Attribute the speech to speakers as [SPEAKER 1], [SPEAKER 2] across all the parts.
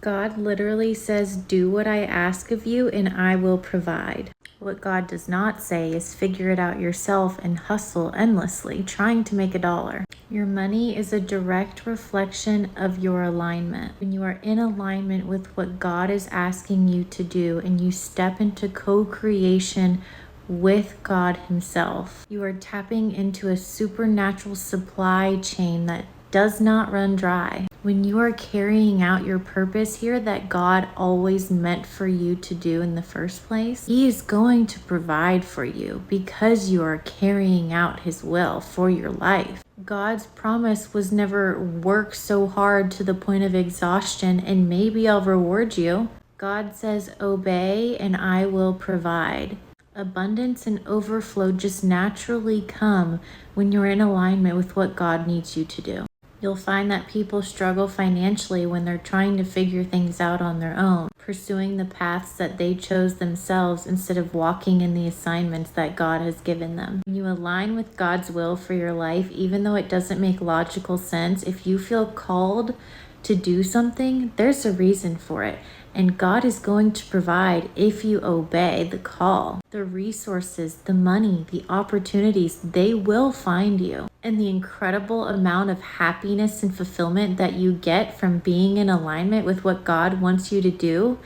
[SPEAKER 1] God literally says, do what I ask of you and I will provide. What God does not say is figure it out yourself and hustle endlessly, trying to make a dollar. Your money is a direct reflection of your alignment. When you are in alignment with what God is asking you to do and you step into co-creation with God Himself, you are tapping into a supernatural supply chain that does not run dry. When you are carrying out your purpose here that God always meant for you to do in the first place, He is going to provide for you because you are carrying out His will for your life. God's promise was never work so hard to the point of exhaustion and maybe I'll reward you. God says, obey and I will provide. Abundance and overflow just naturally come when you're in alignment with what God needs you to do. You'll find that people struggle financially when they're trying to figure things out on their own, pursuing the paths that they chose themselves instead of walking in the assignments that God has given them. When you align with God's will for your life, even though it doesn't make logical sense, if you feel called to do something, there's a reason for it. And God is going to provide if you obey the call. The resources, the money, the opportunities, they will find you. And the incredible amount of happiness and fulfillment that you get from being in alignment with what God wants you to do,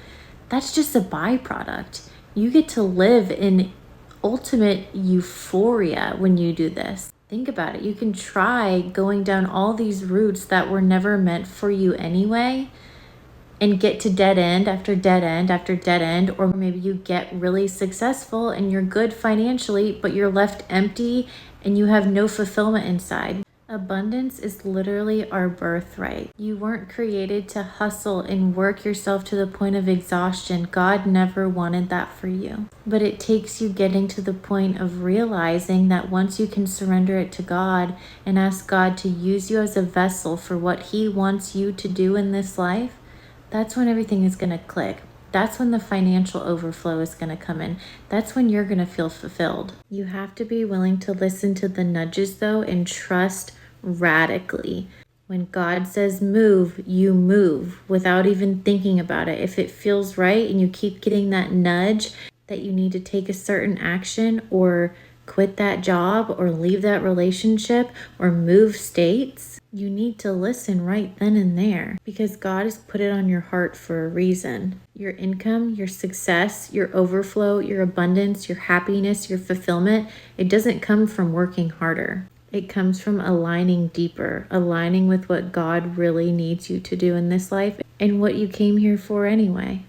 [SPEAKER 1] that's just a byproduct. You get to live in ultimate euphoria when you do this. Think about it. You can try going down all these routes that were never meant for you anyway and get to dead end after dead end after dead end, or maybe you get really successful and you're good financially, but you're left empty and you have no fulfillment inside. Abundance is literally our birthright. You weren't created to hustle and work yourself to the point of exhaustion. God never wanted that for you. But it takes you getting to the point of realizing that once you can surrender it to God and ask God to use you as a vessel for what He wants you to do in this life, that's when everything is going to click. That's when the financial overflow is going to come in. That's when you're going to feel fulfilled. You have to be willing to listen to the nudges though and trust radically. When God says move, you move without even thinking about it. If it feels right and you keep getting that nudge that you need to take a certain action or quit that job or leave that relationship or move states, you need to listen right then and there because God has put it on your heart for a reason. Your income, your success, your overflow, your abundance, your happiness, your fulfillment, it doesn't come from working harder. It comes from aligning deeper, aligning with what God really needs you to do in this life and what you came here for anyway.